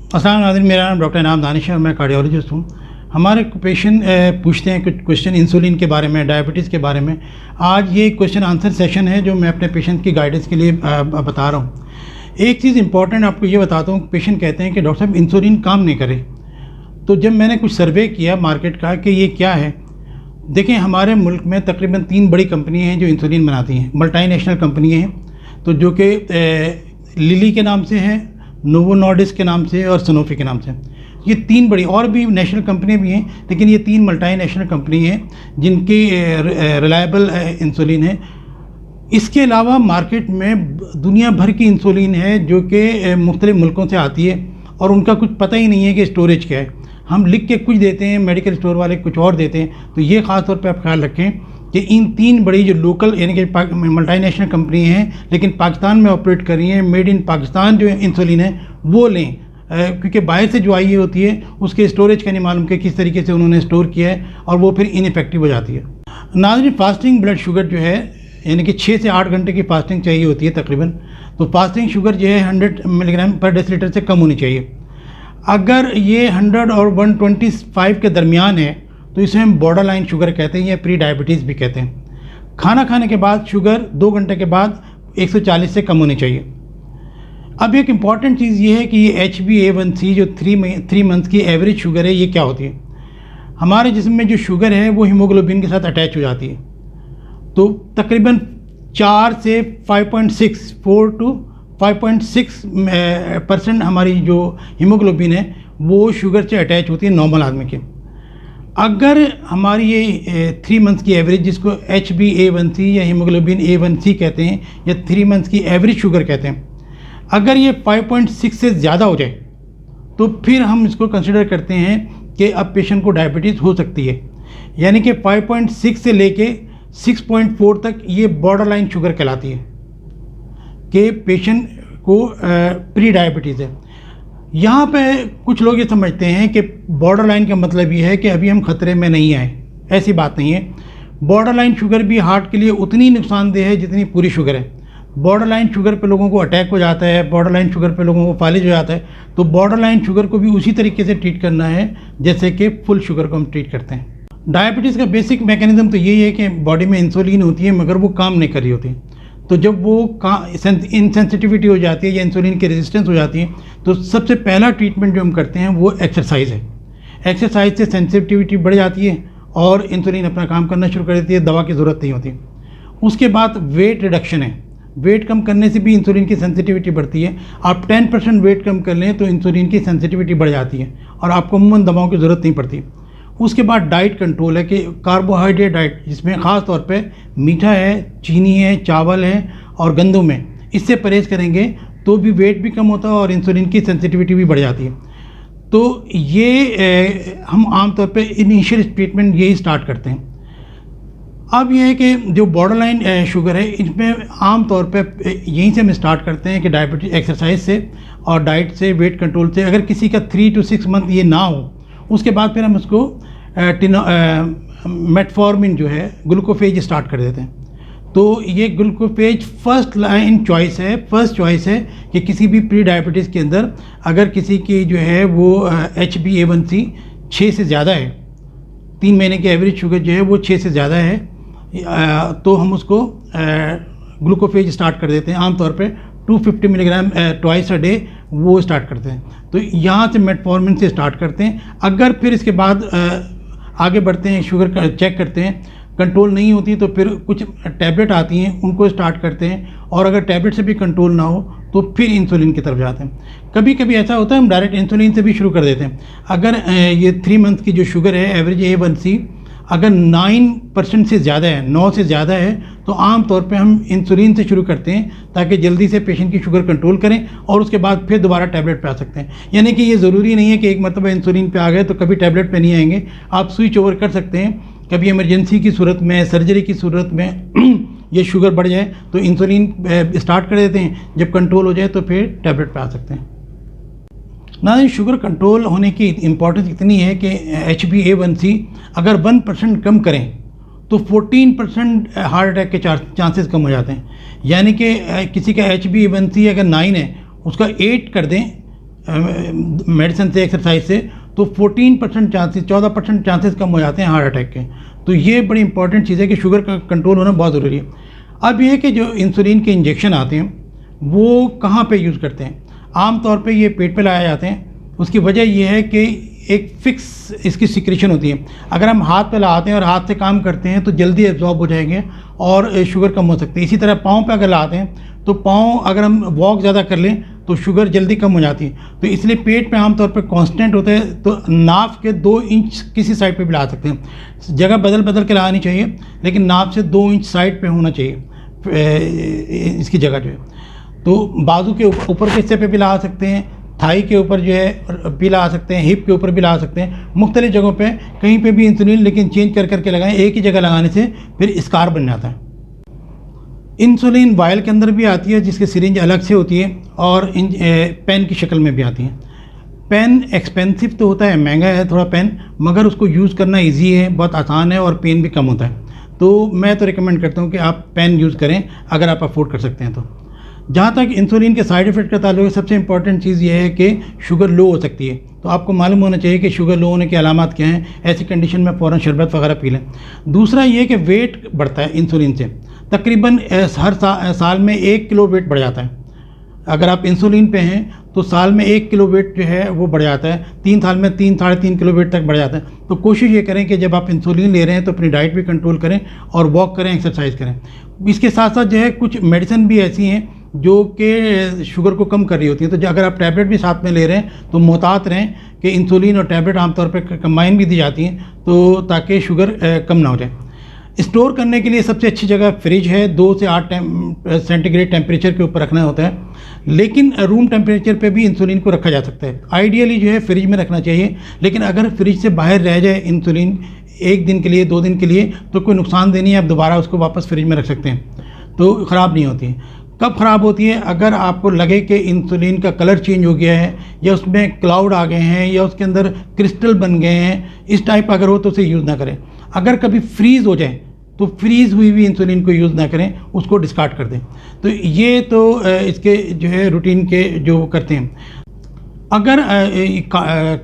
अस्सलाम वालेकुम, मेरा नाम डॉक्टर इनाम दानिश है और मैं कार्डियोलॉजिस्ट हूँ। हमारे पेशेंट पूछते हैं कुछ क्वेश्चन इंसुलिन के बारे में, डायबिटीज़ के बारे में। आज ये क्वेश्चन आंसर सेशन है जो मैं अपने पेशेंट की गाइडेंस के लिए बता रहा हूँ। एक चीज़ इंपॉर्टेंट आपको ये बताता हूँ, पेशेंट कहते हैं कि डॉक्टर साहब इंसुलिन काम नहीं करे। तो जब मैंने कुछ सर्वे किया मार्केट का कि ये क्या है, देखें हमारे मुल्क में तकरीबन 3 बड़ी कंपनी हैं जो इंसुलिन बनाती हैं, मल्टीनेशनल कंपनी हैं। तो जो कि लिली के नाम से है, नोवो नॉर्डिस्क के नाम से और सनोफी के नाम से। ये 3 बड़ी, और भी नेशनल कंपनियाँ भी हैं, लेकिन ये 3 मल्टीनेशनल कंपनी हैं जिनकी रिलायबल इंसुलिन है। इसके अलावा मार्केट में दुनिया भर की इंसुलिन है जो कि मुख्तलिफ मुल्कों से आती है और उनका कुछ पता ही नहीं है कि स्टोरेज क्या है। हम लिख के कुछ देते हैं, मेडिकल स्टोर वाले कुछ और देते हैं। तो ये ख़ास तौर पे आप ख्याल रखें कि इन 3 बड़ी जो लोकल यानी कि मल्टीनेशनल कंपनी हैं लेकिन पाकिस्तान में ऑपरेट कर रही हैं, मेड इन पाकिस्तान जो इंसुलिन है वो लें, क्योंकि बाहर से जो आई होती है उसके स्टोरेज का नहीं मालूम कि किस तरीके से उन्होंने स्टोर किया है और वो फिर इनइफेक्टिव हो जाती है। नाज़रीन, फास्टिंग ब्लड शुगर जो है यानी कि 6 से 8 घंटे की फास्टिंग चाहिए होती है तकरीबन। तो फास्टिंग शुगर जो है 100 मिलीग्राम पर डेसीलीटर से कम होनी चाहिए। अगर ये 100 और 125 के दरमियान है तो इसे हम बॉर्डर लाइन शुगर कहते हैं या प्री डायबिटीज़ भी कहते हैं। खाना खाने के बाद शुगर 2 घंटे के बाद 140 से कम होनी चाहिए। अब एक इम्पॉर्टेंट चीज़ ये है कि ये HbA1c जो 3 मंथ्स की एवरेज शुगर है, ये क्या होती है। हमारे जिस्म में जो शुगर है वो हीमोग्लोबिन के साथ अटैच हो जाती है। तो तकरीबन 4 से 5.6 4 to 5.6% हमारी जो हीमोग्लोबिन है वो शुगर से अटैच होती है नॉर्मल आदमी के। अगर हमारी ये 3 मंथ्स की एवरेज, जिसको HbA1c या हीमोग्लोबिन A1c कहते हैं या 3 मंथ्स की एवरेज शुगर कहते हैं, अगर ये 5.6 से ज़्यादा हो जाए तो फिर हम इसको कंसिडर करते हैं कि अब पेशेंट को डायबिटीज़ हो सकती है। यानी कि 5.6 से लेके 6.4 तक ये बॉर्डर लाइन शुगर कहलाती है कि पेशेंट को प्री डायबिटीज़ है। यहाँ पे कुछ लोग ये समझते हैं कि बॉर्डर लाइन का मतलब ये है कि अभी हम ख़तरे में नहीं आए। ऐसी बात नहीं है। बॉर्डर लाइन शुगर भी हार्ट के लिए उतनी नुकसानदेह है जितनी पूरी शुगर है। बॉर्डर लाइन शुगर पे लोगों को अटैक हो जाता है, बॉर्डर लाइन शुगर पे लोगों को फालिज हो जाता है। तो बॉर्डर लाइन शुगर को भी उसी तरीके से ट्रीट करना है जैसे कि फुल शुगर को हम ट्रीट करते हैं। डायबिटीज़ का बेसिक मैकेनिज़्म तो यही है कि बॉडी में इंसुलिन होती है मगर वो काम नहीं कर रही होती। तो जब वो इनसेंसिटिविटी हो जाती है या इंसुलिन की रेजिस्टेंस हो जाती है तो सबसे पहला ट्रीटमेंट जो हम करते हैं वो एक्सरसाइज है। एक्सरसाइज से सेंसिटिविटी बढ़ जाती है और इंसुलिन अपना काम करना शुरू कर देती है, दवा की ज़रूरत नहीं होती। उसके बाद वेट रिडक्शन है। वेट कम करने से भी इंसुलिन की सेंसिटिविटी बढ़ती है। आप 10% वेट कम कर लें तो इंसुलिन की सेंसिटिविटी बढ़ जाती है और आपको अमूमन दवाओं की ज़रूरत नहीं पड़ती। उसके बाद डाइट कंट्रोल है कि कार्बोहाइड्रेट डाइट, जिसमें ख़ास तौर पे मीठा है, चीनी है, चावल है और गंदम है, इससे परहेज़ करेंगे तो भी वेट भी कम होता है और इंसुलिन की सेंसिटिविटी भी बढ़ जाती है। तो ये हम आम तौर पे इनिशियल ट्रीटमेंट यही स्टार्ट करते हैं। अब ये है कि जो बॉर्डर लाइन शुगर है इसमें आम तौर पे यहीं से हम स्टार्ट करते हैं कि डायबिटीज एक्सरसाइज से और डाइट से, वेट कंट्रोल से। अगर किसी का 3 to 6 मंथ ये ना हो उसके बाद फिर हम उसको मेटफॉर्मिन जो है ग्लूकोफेज स्टार्ट कर देते हैं। तो ये ग्लूकोफेज फर्स्ट चॉइस है कि किसी भी प्री डायबिटीज़ के अंदर अगर किसी की जो है वो HbA1c 6 से ज़्यादा है, 3 महीने की एवरेज शुगर जो है वो 6 से ज़्यादा है, तो हम उसको ग्लूकोफेज स्टार्ट कर देते हैं। आमतौर पे 250 मिलीग्राम ट्वाइस अ डे वो स्टार्ट करते हैं। तो यहाँ से मेटफॉर्मिन से स्टार्ट करते हैं। अगर फिर इसके बाद आगे बढ़ते हैं, शुगर चेक करते हैं, कंट्रोल नहीं होती तो फिर कुछ टैबलेट आती हैं उनको स्टार्ट करते हैं और अगर टैबलेट से भी कंट्रोल ना हो तो फिर इंसुलिन की तरफ जाते हैं। कभी कभी ऐसा होता है हम डायरेक्ट इंसुलिन से भी शुरू कर देते हैं। अगर ये 3 मंथ की जो शुगर है एवरेज A1c अगर 9% से ज़्यादा है, 9 से ज़्यादा है, तो आम तौर पे हम इंसुलिन से शुरू करते हैं ताकि जल्दी से पेशेंट की शुगर कंट्रोल करें और उसके बाद फिर दोबारा टैबलेट पे आ सकते हैं। यानी कि ये ज़रूरी नहीं है कि एक मरतबा इंसुलिन पे आ गए तो कभी टैबलेट पे नहीं आएंगे। आप स्विच ओवर कर सकते हैं। कभी इमरजेंसी की सूरत में, सर्जरी की सूरत में ये शुगर बढ़ जाए तो इंसुलिन स्टार्ट कर देते हैं, जब कंट्रोल हो जाए तो फिर टैबलेट पे आ सकते हैं। ना ही शुगर कंट्रोल होने की इम्पॉर्टेंस इतनी है कि HbA1c अगर 1% कम करें तो 14% हार्ट अटैक के चांसेस कम हो जाते हैं। यानी कि किसी का HbA1c अगर 9 है उसका 8 कर दें मेडिसिन से, एक्सरसाइज से, तो 14% चांसेस, 14% चांसेस कम हो जाते हैं हार्ट अटैक के। तो ये बड़ी इंपॉर्टेंट चीज़ है कि शुगर का कंट्रोल होना बहुत ज़रूरी है। अब ये है कि जो इंसुलिन के इंजेक्शन आते हैं वो कहाँ पे यूज़ करते हैं? आम तौर पे ये पेट पे लगाए जाते हैं। उसकी वजह ये है कि एक फ़िक्स इसकी सिक्रेशन होती है। अगर हम हाथ पे लगाते हैं और हाथ से काम करते हैं तो जल्दी एब्जॉर्ब हो जाएंगे और शुगर कम हो सकती है। इसी तरह पाँव पे अगर लगाते हैं तो पाँव अगर हम वॉक ज़्यादा कर लें तो शुगर जल्दी कम हो जाती है। तो इसलिए पेट पे आमतौर पे कांस्टेंट होता है, तो नाभ के 2 इंच किसी साइड पे भी लगा सकते हैं। जगह बदल बदल के लगानी चाहिए, लेकिन नाभ से 2 इंच साइड पे होना चाहिए इसकी जगह जो है। तो बाजू के ऊपर के हिस्से पे भी लगा सकते हैं, थाई के ऊपर जो है भी लगा सकते हैं, हिप के ऊपर भी लगा सकते हैं, मुख्तलिफ जगहों पे कहीं पे भी इंसुलिन, लेकिन चेंज कर करके लगाएं। एक ही जगह लगाने से फिर स्कार बन जाता है। इंसुलिन वायल के अंदर भी आती है जिसकी सिरिंज अलग से होती है, और पेन की शक्ल में भी आती है। पेन एक्सपेंसिव तो होता है, महंगा है थोड़ा पेन, मगर उसको यूज़ करना इजी है, बहुत आसान है और पेन भी कम होता है। तो मैं तो रिकमेंड करता हूँ कि आप पेन यूज़ करें अगर आप अफोर्ड कर सकते हैं तो। जहाँ तक इंसुलिन के साइड इफ़ेक्ट का ताल्लुक है, सबसे इंपॉर्टेंट चीज़ ये है कि शुगर लो हो सकती है। तो आपको मालूम होना चाहिए कि शुगर लो होने की अलामात क्या हैं। ऐसी कंडीशन में फ़ौरन शरबत वगैरह पी लें। दूसरा ये कि वेट बढ़ता है इंसुलिन से, तकरीबन हर साल में 1 किलो वेट बढ़ जाता है। अगर आप इंसुलिन पे हैं तो साल में 1 किलो वेट जो है वो बढ़ जाता है। 3 साल में 3 साढ़े 3 किलो वेट तक बढ़ जाता है। तो कोशिश ये करें कि जब आप इंसुलिन ले रहे हैं तो अपनी डाइट भी कंट्रोल करें और वॉक करें, एक्सरसाइज करें। इसके साथ साथ जो है कुछ मेडिसिन भी ऐसी हैं जो कि शुगर को कम कर रही होती हैं। तो अगर आप टैबलेट भी साथ में ले रहे हैं तो मोहतात रहें कि इंसुलिन और टैबलेट आमतौर पर कंबाइन भी दी जाती हैं, तो ताकि शुगर कम ना हो जाए। स्टोर करने के लिए सबसे अच्छी जगह फ्रिज है। 2 से 8 सेंटीग्रेड टेम्परेचर के ऊपर रखना होता है, लेकिन रूम टेम्परेचर पे भी इंसुलिन को रखा जा सकता है। आइडियली जो है फ्रिज में रखना चाहिए, लेकिन अगर फ्रिज से बाहर रह जाए इंसुलिन 1 दिन के लिए, 2 दिन के लिए, तो कोई नुकसान नहीं है, आप दोबारा उसको वापस फ्रिज में रख सकते हैं, तो ख़राब नहीं होती है। कब ख़राब होती है? अगर आपको लगे कि इंसुलिन का कलर चेंज हो गया है, या उसमें क्लाउड आ गए हैं, या उसके अंदर क्रिस्टल बन गए हैं, इस टाइप अगर हो तो उसे यूज़ ना करें। अगर कभी फ्रीज़ हो जाए तो फ्रीज़ हुई हुई इंसुलिन को यूज़ ना करें, उसको डिस्कार्ड कर दें। तो ये तो इसके जो है रूटीन के जो करते हैं। अगर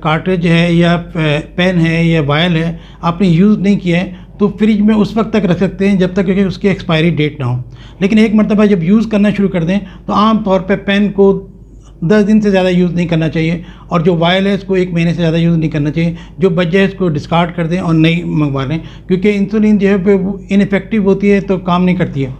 कार्ट्रिज है या पेन है या वायल है आपने यूज़ नहीं किया है तो फ्रिज में उस वक्त तक रख सकते हैं जब तक कि उसकी एक्सपायरी डेट ना हो। लेकिन एक मरतबा जब यूज़ करना शुरू कर दें तो आम तौर पे पेन को 10 दिन से ज़्यादा यूज़ नहीं करना चाहिए, और जो वायल है इसको 1 महीने से ज़्यादा यूज़ नहीं करना चाहिए। जो बच जाए इसको डिस्कार्ड कर दें और नई मंगवा लें, क्योंकि इंसुलिन जो है वो इनफेक्टिव होती है तो काम नहीं करती है।